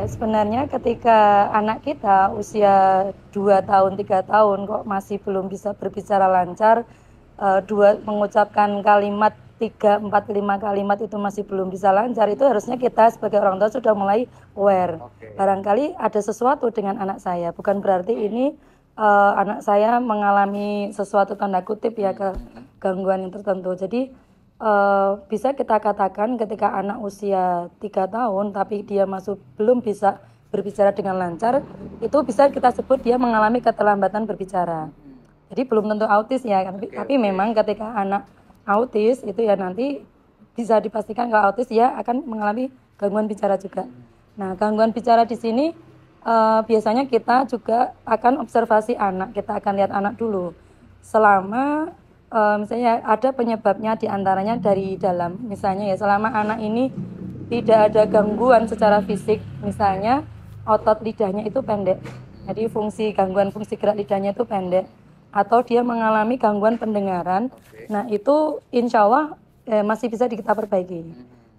Sebenarnya ketika anak kita usia 2 tahun, 3 tahun kok masih belum bisa berbicara lancar, mengucapkan kalimat 3, 4, 5 kalimat itu masih belum bisa lancar, itu harusnya kita sebagai orang tua sudah mulai aware. Barangkali ada sesuatu dengan anak saya, bukan berarti ini anak saya mengalami sesuatu tanda kutip ya gangguan yang tertentu. Jadi bisa kita katakan ketika anak usia 3 tahun tapi dia belum bisa berbicara dengan lancar, itu bisa kita sebut dia mengalami keterlambatan berbicara. Jadi belum tentu autis ya, tapi memang ketika anak autis itu ya nanti bisa dipastikan kalau autis ya akan mengalami gangguan bicara juga. Nah, gangguan bicara di sini biasanya kita juga akan observasi anak, kita akan lihat anak dulu. Selama misalnya ada penyebabnya diantaranya dari dalam, misalnya ya selama anak ini tidak ada gangguan secara fisik, misalnya otot lidahnya itu pendek, jadi gangguan fungsi gerak lidahnya itu pendek, atau dia mengalami gangguan pendengaran, nah itu insya Allah masih bisa kita perbaiki.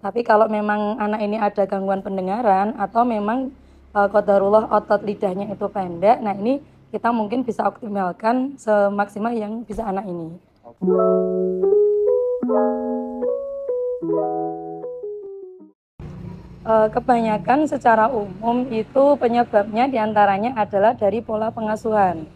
Tapi kalau memang anak ini ada gangguan pendengaran atau memang qadarullah otot lidahnya itu pendek, nah ini kita mungkin bisa optimalkan semaksimal yang bisa anak ini. Kebanyakan secara umum itu penyebabnya diantaranya adalah dari pola pengasuhan.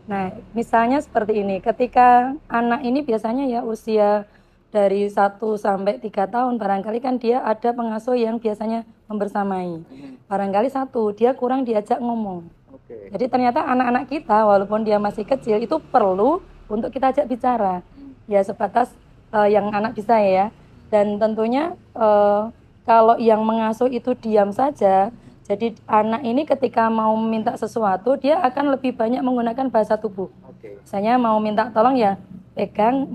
Nah, misalnya seperti ini, ketika anak ini biasanya ya usia dari 1 sampai 3 tahun, barangkali kan dia ada pengasuh yang biasanya membersamai. Barangkali dia kurang diajak ngomong. Jadi ternyata anak-anak kita walaupun dia masih kecil itu perlu untuk kita ajak bicara. Ya sebatas yang anak bisa ya. Dan tentunya kalau yang mengasuh itu diam saja, jadi anak ini ketika mau minta sesuatu, dia akan lebih banyak menggunakan bahasa tubuh. Misalnya mau minta tolong ya pegang,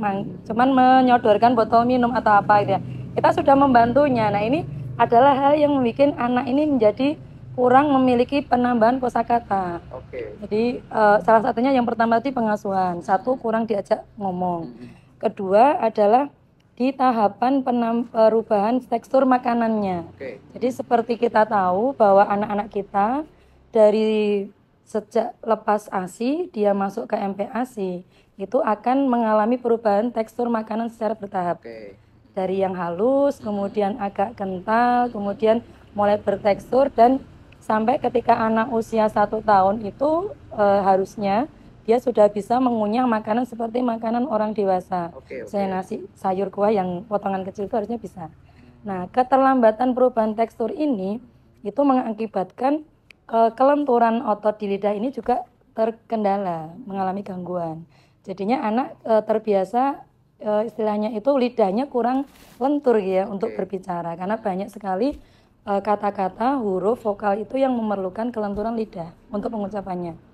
cuman menyodorkan botol minum atau apa gitu ya. Kita sudah membantunya. Nah ini adalah hal yang membuat anak ini menjadi kurang memiliki penambahan kosakata. Jadi salah satunya yang pertama tadi pengasuhan. 1, kurang diajak ngomong. Kedua adalah di tahapan perubahan tekstur makanannya. Jadi seperti kita tahu bahwa anak-anak kita dari sejak lepas ASI dia masuk ke MPASI itu akan mengalami perubahan tekstur makanan secara bertahap. Dari yang halus, kemudian agak kental, kemudian mulai bertekstur dan sampai ketika anak usia 1 tahun itu harusnya dia sudah bisa mengunyah makanan seperti makanan orang dewasa. Saya nasi sayur kuah yang potongan kecil itu harusnya bisa. Nah, keterlambatan perubahan tekstur ini itu mengakibatkan kelenturan otot di lidah ini juga terkendala, mengalami gangguan. Jadinya anak terbiasa istilahnya itu lidahnya kurang lentur ya untuk berbicara karena banyak sekali kata-kata, huruf, vokal itu yang memerlukan kelenturan lidah untuk pengucapannya.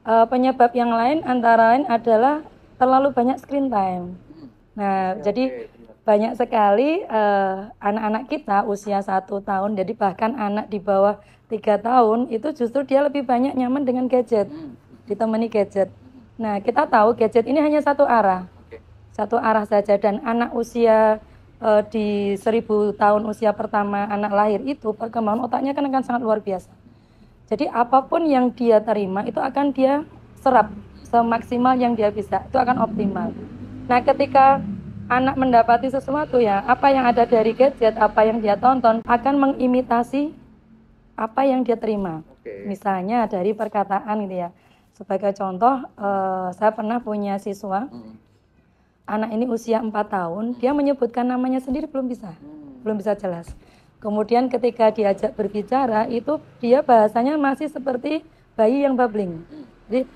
Penyebab yang lain antara lain adalah terlalu banyak screen time. Nah, jadi banyak sekali anak-anak kita usia 1 tahun, jadi bahkan anak di bawah 3 tahun itu justru dia lebih banyak nyaman dengan gadget, ditemani gadget. Nah, kita tahu gadget ini hanya satu arah saja dan anak usia di 1000 tahun usia pertama anak lahir itu perkembangan otaknya kan akan sangat luar biasa. Jadi apapun yang dia terima itu akan dia serap semaksimal yang dia bisa, itu akan optimal. Nah ketika anak mendapati sesuatu ya, apa yang ada dari gadget, apa yang dia tonton akan mengimitasi apa yang dia terima. Misalnya dari perkataan gitu ya. Sebagai contoh, saya pernah punya siswa, anak ini usia 4 tahun, dia menyebutkan namanya sendiri belum bisa jelas. Kemudian ketika diajak berbicara itu dia bahasanya masih seperti bayi yang babbling. Jadi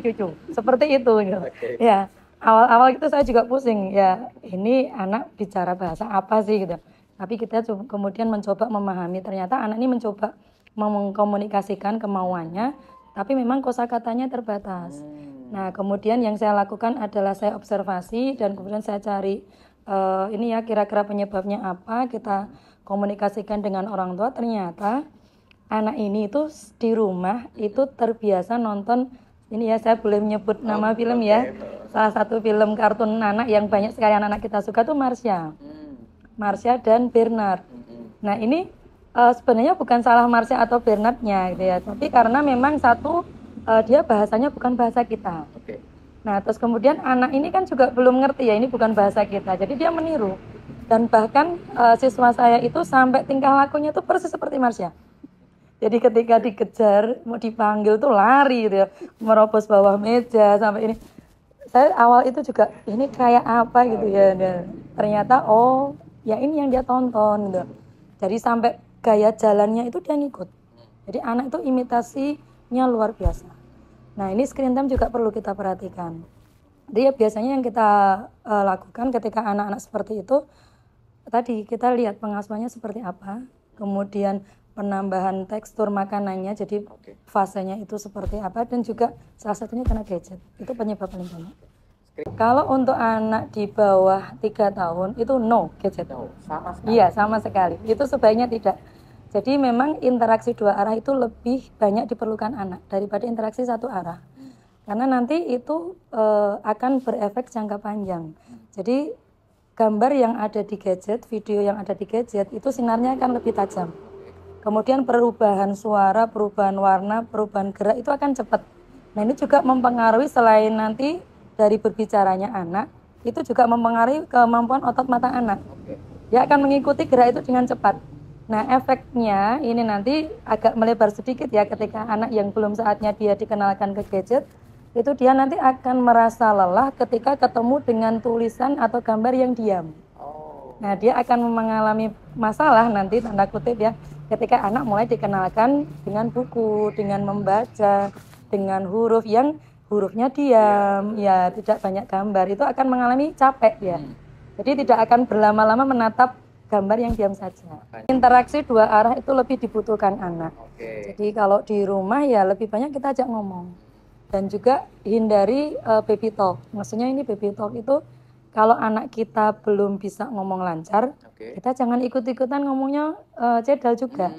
cucu seperti itu gitu. Ya, awal-awal itu saya juga pusing ya, ini anak bicara bahasa apa sih gitu. Tapi kita kemudian mencoba memahami, ternyata anak ini mencoba mengkomunikasikan kemauannya, tapi memang kosakatanya terbatas. Nah, kemudian yang saya lakukan adalah saya observasi dan kemudian saya cari ini ya kira-kira penyebabnya apa, kita komunikasikan dengan orang tua. Ternyata anak ini itu di rumah itu terbiasa nonton ini ya, saya boleh menyebut nama film ya, salah satu film kartun anak yang banyak sekali anak-anak kita suka tuh Marsha dan Bernard. Nah ini Sebenarnya bukan salah Marsha atau Bernardnya gitu ya, tapi karena memang satu dia bahasanya bukan bahasa kita. Nah, terus kemudian anak ini kan juga belum ngerti ya, ini bukan bahasa kita, jadi dia meniru. Dan bahkan siswa saya itu sampai tingkah lakunya tuh persis seperti Marsha. Jadi ketika dikejar, mau dipanggil tuh lari gitu ya, merobos bawah meja sampai ini. Saya awal itu juga ini kayak apa gitu ya. Dan ternyata oh ya ini yang dia tonton gitu. Jadi sampai gaya jalannya itu dia ngikut. Jadi anak itu imitasinya luar biasa. Nah ini screen time juga perlu kita perhatikan. Dia biasanya yang kita lakukan ketika anak-anak seperti itu, tadi kita lihat pengasuhannya seperti apa, kemudian penambahan tekstur makanannya, jadi fasenya itu seperti apa, dan juga salah satunya karena gadget. Itu penyebab paling banyak. Kalau untuk anak di bawah 3 tahun itu no gadget. Sama sekali. Iya, sama sekali. Itu sebaiknya tidak. Jadi memang interaksi 2 arah itu lebih banyak diperlukan anak daripada interaksi 1 arah. Karena nanti itu akan berefek jangka panjang. Jadi gambar yang ada di gadget, video yang ada di gadget itu sinarnya akan lebih tajam. Kemudian perubahan suara, perubahan warna, perubahan gerak itu akan cepat. Nah ini juga mempengaruhi selain nanti dari berbicaranya anak, itu juga mempengaruhi kemampuan otot mata anak. Dia akan mengikuti gerak itu dengan cepat. Nah efeknya ini nanti agak melebar sedikit ya ketika anak yang belum saatnya dia dikenalkan ke gadget, itu dia nanti akan merasa lelah ketika ketemu dengan tulisan atau gambar yang diam. Nah dia akan mengalami masalah nanti tanda kutip ya, ketika anak mulai dikenalkan dengan buku, dengan membaca, dengan huruf yang hurufnya diam, ya tidak banyak gambar, itu akan mengalami capek ya. Jadi tidak akan berlama-lama menatap gambar yang diam saja. Interaksi 2 arah itu lebih dibutuhkan anak. Jadi kalau di rumah ya lebih banyak kita ajak ngomong. Dan juga hindari baby talk. Maksudnya ini baby talk itu kalau anak kita belum bisa ngomong lancar, kita jangan ikut-ikutan ngomongnya cedal juga.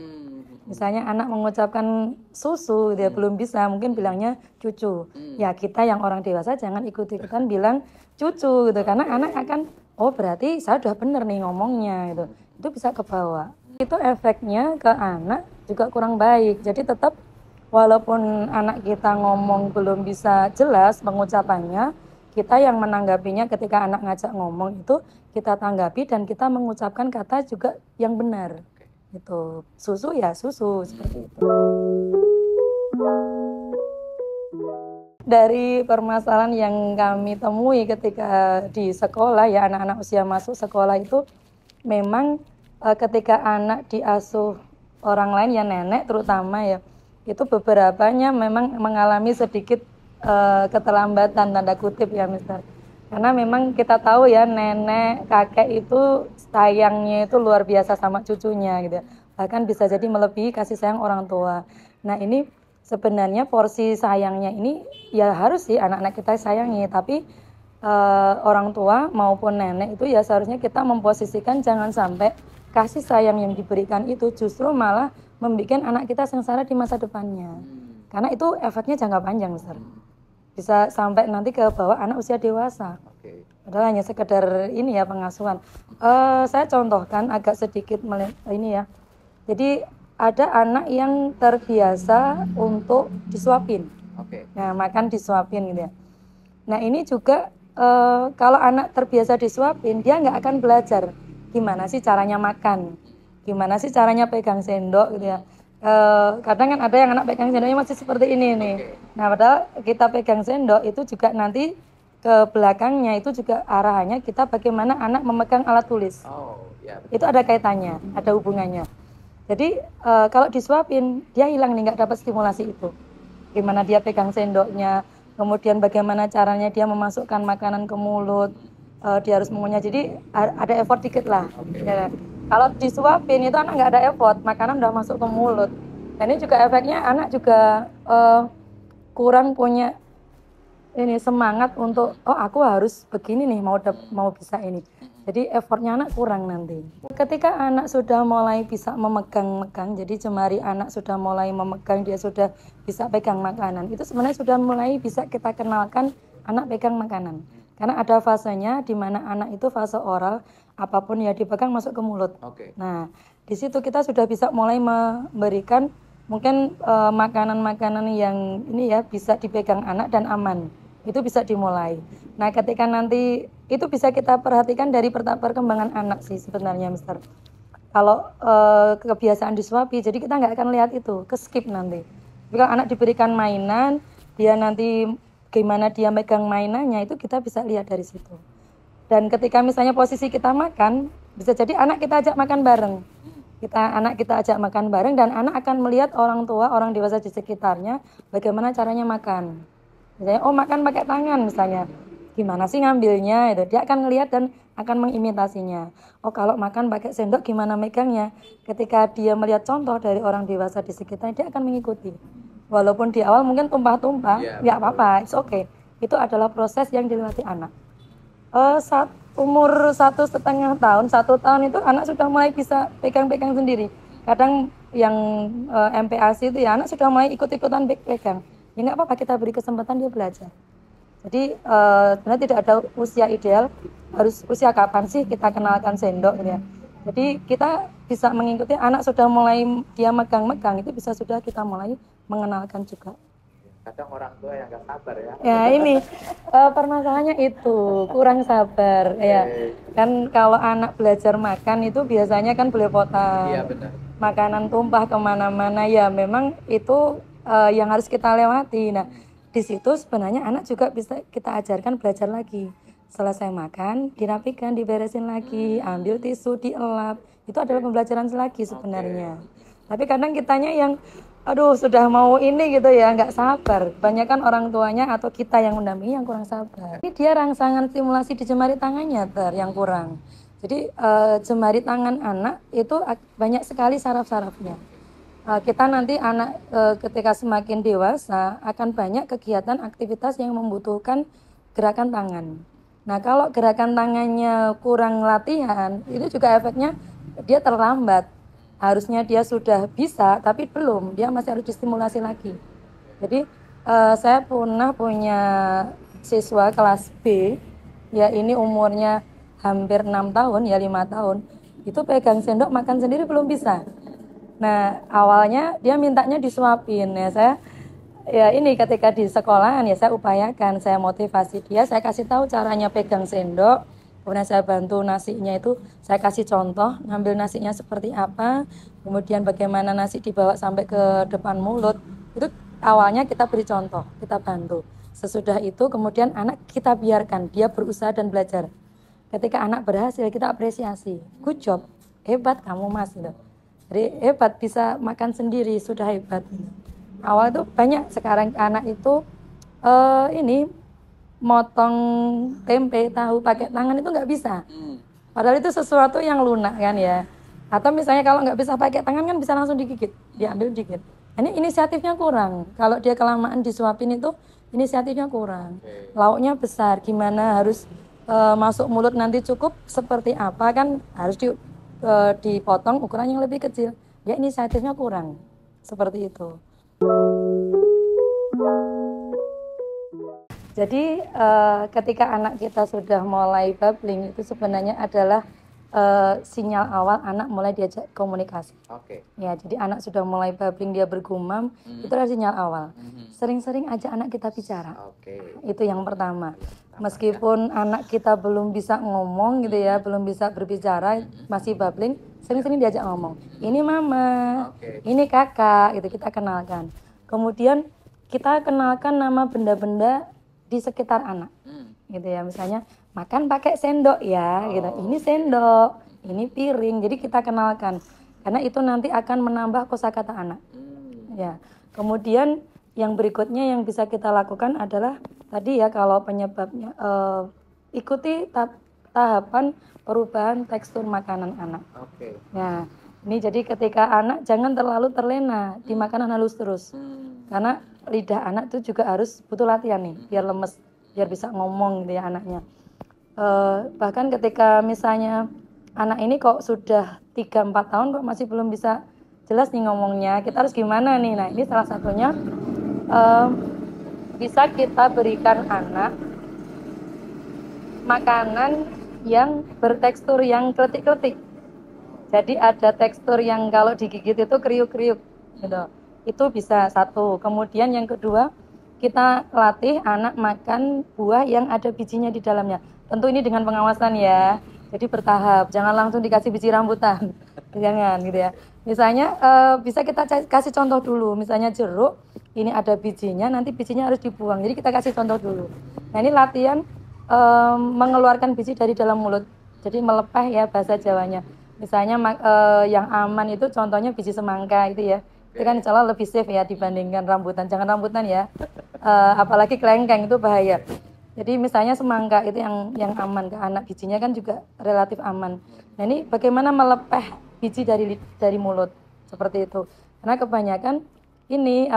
Misalnya anak mengucapkan susu, dia belum bisa, mungkin bilangnya cucu. Ya kita yang orang dewasa jangan ikut-ikutan bilang cucu gitu, karena anak akan, oh berarti saya udah bener nih ngomongnya gitu. Itu bisa ke bawah. Itu efeknya ke anak juga kurang baik. Jadi tetap walaupun anak kita ngomong belum bisa jelas pengucapannya, kita yang menanggapinya ketika anak ngajak ngomong itu kita tanggapi dan kita mengucapkan kata juga yang benar. Itu susu ya susu seperti itu. Dari permasalahan yang kami temui ketika di sekolah ya, anak-anak usia masuk sekolah itu memang ketika anak diasuh orang lain ya, nenek terutama ya, itu beberapanya memang mengalami sedikit keterlambatan tanda kutip ya Mister. Karena memang kita tahu ya nenek, kakek itu sayangnya itu luar biasa sama cucunya gitu. Bahkan bisa jadi melebihi kasih sayang orang tua. Nah ini sebenarnya porsi sayangnya ini ya harus sih anak-anak kita sayangi. Tapi orang tua maupun nenek itu ya seharusnya kita memposisikan jangan sampai kasih sayang yang diberikan itu justru malah membuat anak kita sengsara di masa depannya. Karena itu efeknya jangka panjang Mister. Bisa sampai nanti ke bawah anak usia dewasa. Padahal hanya sekedar ini ya pengasuhan. Saya contohkan agak sedikit ini ya. Jadi ada anak yang terbiasa untuk disuapin. Nah makan disuapin gitu ya. Nah ini juga kalau anak terbiasa disuapin, dia nggak akan belajar gimana sih caranya makan, gimana sih caranya pegang sendok gitu ya. Kadang kan ada yang anak pegang sendoknya masih seperti ini nih. Nah padahal kita pegang sendok itu juga nanti ke belakangnya itu juga arahannya kita bagaimana anak memegang alat tulis. Itu ada kaitannya, ada hubungannya. Jadi kalau disuapin dia hilang nih, nggak dapat stimulasi itu. Gimana dia pegang sendoknya, kemudian bagaimana caranya dia memasukkan makanan ke mulut, dia harus mengunyah. Jadi ada effort dikit lah. Ya. Kalau disuapin itu anak nggak ada effort, makanan udah masuk ke mulut. Dan ini juga efeknya anak juga kurang punya ini semangat untuk oh aku harus begini nih mau bisa ini. Jadi effortnya anak kurang nanti. Ketika anak sudah mulai bisa memegang, jadi jemari anak sudah mulai memegang, dia sudah bisa pegang makanan. Itu sebenarnya sudah mulai bisa kita kenalkan anak pegang makanan. Karena ada fasenya di mana anak itu fase oral, apapun ya dipegang masuk ke mulut. Nah, di situ kita sudah bisa mulai memberikan mungkin makanan-makanan yang ini ya bisa dipegang anak dan aman. Itu bisa dimulai. Nah, ketika nanti itu bisa kita perhatikan dari perkembangan anak sih sebenarnya, Mister. Kalau kebiasaan disuapi, jadi kita nggak akan lihat itu, ke skip nanti. Tapi kalau anak diberikan mainan, dia nanti gimana dia megang mainannya itu kita bisa lihat dari situ. Dan ketika misalnya posisi kita makan, bisa jadi anak kita ajak makan bareng. Anak kita ajak makan bareng dan anak akan melihat orang tua, orang dewasa di sekitarnya bagaimana caranya makan. Misalnya, oh makan pakai tangan misalnya. Gimana sih ngambilnya itu? Dia akan melihat dan akan mengimitasinya. Oh kalau makan pakai sendok gimana megangnya? Ketika dia melihat contoh dari orang dewasa di sekitarnya, dia akan mengikuti. Walaupun di awal mungkin tumpah-tumpah, ya apa-apa, it's okay. Itu adalah proses yang dilewati anak. Umur 1,5 tahun, 1 tahun itu anak sudah mulai bisa pegang-pegang sendiri. Kadang yang MPASI itu ya anak sudah mulai ikut-ikutan pegang. Ya nggak apa-apa, kita beri kesempatan dia belajar. Jadi sebenarnya tidak ada usia ideal, harus usia kapan sih kita kenalkan sendok gitu ya. Jadi kita bisa mengikuti anak sudah mulai dia megang-megang itu bisa sudah kita mulai mengenalkan juga. Kadang orang tua yang nggak sabar ya. Ya ini permasalahannya itu kurang sabar ya. Kan kalau anak belajar makan itu biasanya kan belepotan. Iya benar. Makanan tumpah kemana-mana ya memang itu yang harus kita lewati. Nah di situ sebenarnya anak juga bisa kita ajarkan belajar lagi. Selesai makan, dirapikan, diberesin lagi, ambil tisu, dielap. Itu adalah pembelajaran lagi sebenarnya. Tapi kadang kitanya yang, aduh sudah mau ini gitu ya, nggak sabar. Kebanyakan orang tuanya atau kita yang mendampingi yang kurang sabar. Ini dia rangsangan stimulasi di jemari tangannya yang kurang. Jadi jemari tangan anak itu banyak sekali saraf-sarafnya. Kita nanti anak ketika semakin dewasa akan banyak kegiatan aktivitas yang membutuhkan gerakan tangan. Nah kalau gerakan tangannya kurang latihan itu juga efeknya dia terlambat. Harusnya dia sudah bisa tapi belum, dia masih harus distimulasi lagi. Jadi saya pernah punya siswa kelas B ya ini umurnya hampir 6 tahun ya 5 tahun itu pegang sendok makan sendiri belum bisa. Nah awalnya dia mintanya disuapin ya ini ketika di sekolahan ya saya upayakan, saya motivasi dia, saya kasih tahu caranya pegang sendok, kemudian saya bantu nasinya itu, saya kasih contoh ngambil nasinya seperti apa, kemudian bagaimana nasi dibawa sampai ke depan mulut, itu awalnya kita beri contoh, kita bantu. Sesudah itu kemudian anak kita biarkan, dia berusaha dan belajar. Ketika anak berhasil kita apresiasi, good job, hebat kamu mas, gitu. Jadi hebat bisa makan sendiri, sudah hebat. Awal itu banyak, sekarang anak itu ini motong tempe tahu pakai tangan itu nggak bisa. Padahal itu sesuatu yang lunak kan ya. Atau misalnya kalau nggak bisa pakai tangan kan bisa langsung digigit, diambil digigit. Ini inisiatifnya kurang. Kalau dia kelamaan disuapin itu inisiatifnya kurang. Lauknya besar, gimana harus masuk mulut nanti cukup seperti apa kan harus dipotong ukuran yang lebih kecil. Ya inisiatifnya kurang. Seperti itu. Jadi ketika anak kita sudah mulai babbling itu sebenarnya adalah sinyal awal anak mulai diajak komunikasi. Ya, jadi anak sudah mulai babbling, dia bergumam, itu adalah sinyal awal. Sering-sering ajak anak kita bicara. Itu yang pertama. Meskipun anak kita belum bisa ngomong gitu ya, belum bisa berbicara, masih babbling, sering-sering diajak ngomong. Ini mama, ini kakak, gitu kita kenalkan. Kemudian kita kenalkan nama benda-benda di sekitar anak, gitu ya. Misalnya makan pakai sendok ya, gitu. Ini sendok, ini piring. Jadi kita kenalkan, karena itu nanti akan menambah kosakata anak. Ya. Kemudian yang berikutnya yang bisa kita lakukan adalah tadi ya kalau penyebabnya ikuti tahapan perubahan tekstur makanan anak. Nah, ini jadi ketika anak jangan terlalu terlena di makanan halus terus. Karena lidah anak itu juga harus butuh latihan nih, biar lemes, biar bisa ngomong gitu ya anaknya. Bahkan ketika misalnya anak ini kok sudah 3-4 tahun kok masih belum bisa jelas nih ngomongnya, kita harus gimana nih? Nah ini salah satunya bisa kita berikan anak makanan yang bertekstur yang kletik-kletik. Jadi ada tekstur yang kalau digigit itu kriuk-kriuk gitu. Itu bisa satu. Kemudian yang kedua, kita latih anak makan buah yang ada bijinya di dalamnya. Tentu ini dengan pengawasan ya. Jadi bertahap, jangan langsung dikasih biji rambutan. Jangan gitu ya. Misalnya bisa kita kasih contoh dulu. Misalnya jeruk, ini ada bijinya, nanti bijinya harus dibuang. Jadi kita kasih contoh dulu. Nah ini latihan mengeluarkan biji dari dalam mulut. Jadi melepeh ya bahasa Jawanya. Misalnya yang aman itu contohnya biji semangka itu ya. Itu kan insya Allah lebih safe ya dibandingkan rambutan. Jangan rambutan ya, apalagi kelengkeng itu bahaya. Jadi misalnya semangka itu yang aman ke anak, bijinya kan juga relatif aman. Nah ini bagaimana melepeh biji dari mulut seperti itu. Karena kebanyakan ini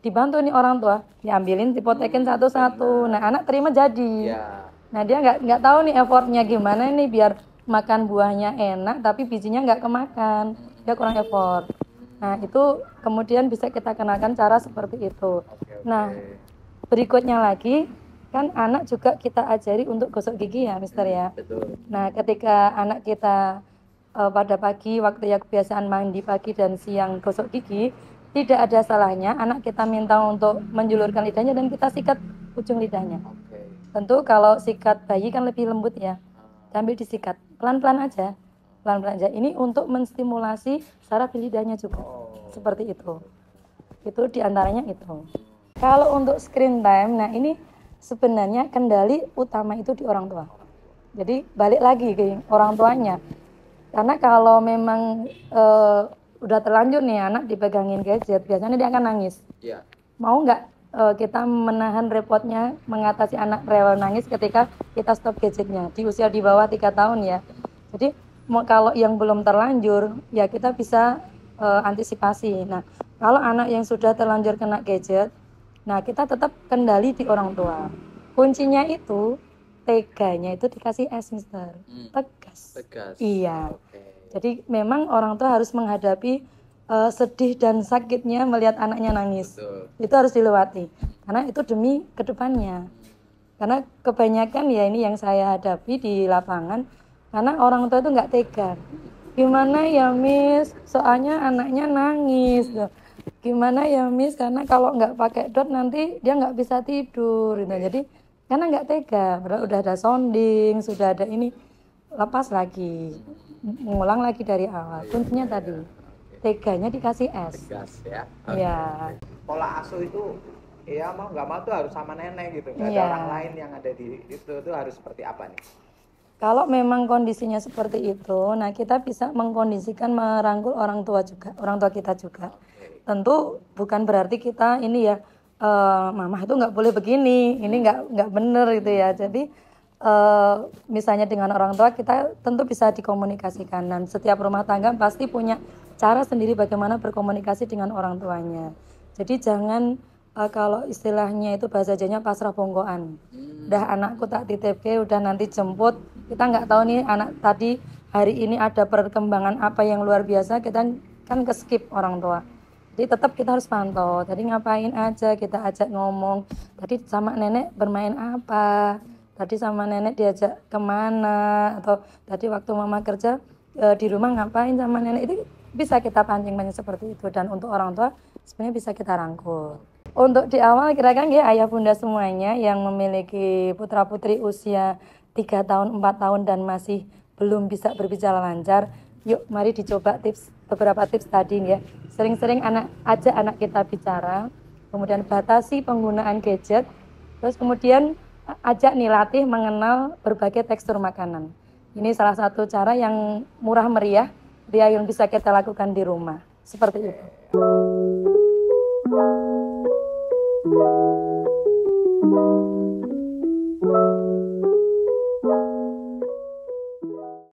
dibantu nih orang tua, diambilin, dipotekin satu-satu. Nah anak terima jadi. Nah dia nggak tahu nih effortnya gimana nih biar makan buahnya enak tapi bijinya nggak kemakan, dia kurang effort. Nah itu kemudian bisa kita kenalkan cara seperti itu. Nah berikutnya lagi kan anak juga kita ajari untuk gosok gigi ya Mister ya. Nah ketika anak kita pada pagi waktu ya kebiasaan mandi pagi dan siang gosok gigi, tidak ada salahnya anak kita minta untuk menjulurkan lidahnya dan kita sikat ujung lidahnya. Tentu kalau sikat bayi kan lebih lembut ya, sambil disikat pelan-pelan aja. Ini untuk menstimulasi saraf di lidahnya juga. Seperti itu. Itu diantaranya itu. Kalau untuk screen time, nah ini sebenarnya kendali utama itu di orang tua. Jadi balik lagi ke orang tuanya. Karena kalau memang udah terlanjur nih anak dipegangin gadget, biasanya dia akan nangis. Mau nggak kita menahan repotnya mengatasi anak rewel nangis ketika kita stop gadgetnya di usia di bawah 3 tahun ya. Jadi kalau yang belum terlanjur ya kita bisa antisipasi. Nah kalau anak yang sudah terlanjur kena gadget, nah kita tetap kendali di orang tua. Kuncinya itu teganya itu dikasih es Mister, tegas. Iya. Jadi memang orang tua harus menghadapi sedih dan sakitnya melihat anaknya nangis. Itu harus dilewati karena itu demi kedepannya. Karena kebanyakan ya ini yang saya hadapi di lapangan, karena orang tua itu nggak tega. Gimana ya Miss, soalnya anaknya nangis. Gimana ya Miss, karena kalau nggak pakai dot nanti dia nggak bisa tidur gitu. Jadi karena nggak tega, udah ada sounding, sudah ada ini, lepas lagi, mengulang lagi dari awal. Kuncinya tadi, teganya dikasih es. Tegas ya. Ya. Pola asuh itu ya mau nggak mau tuh harus sama nenek gitu. Nggak ada orang lain yang ada di itu tuh harus seperti apa nih? Kalau memang kondisinya seperti itu, nah kita bisa mengkondisikan merangkul orang tua juga, orang tua kita juga. Tentu bukan berarti kita ini ya, mama itu nggak boleh begini, ini nggak bener gitu ya. Jadi misalnya dengan orang tua kita tentu bisa dikomunikasikan dan setiap rumah tangga pasti punya cara sendiri bagaimana berkomunikasi dengan orang tuanya. Jadi jangan kalau istilahnya itu bahasa Jawanya pasrah bongkoan. Udah anakku tak titipke, udah nanti jemput. Kita nggak tahu nih anak tadi hari ini ada perkembangan apa yang luar biasa, kita kan keskip orang tua. Jadi tetap kita harus pantau. Tadi ngapain aja, kita ajak ngomong. Tadi sama nenek bermain apa? Tadi sama nenek diajak kemana? Atau tadi waktu mama kerja di rumah ngapain sama nenek? Itu bisa kita pancing-pancing seperti itu. Dan untuk orang tua sebenarnya bisa kita rangkul. Untuk di awal kira-kira ya ayah bunda semuanya yang memiliki putra-putri usia 3 tahun, 4 tahun dan masih belum bisa berbicara lancar, yuk mari dicoba beberapa tips tadi ya. Sering-sering ajak anak kita bicara, kemudian batasi penggunaan gadget, terus kemudian ajak nih latih mengenal berbagai tekstur makanan. Ini salah satu cara yang murah meriah yang bisa kita lakukan di rumah. Seperti itu.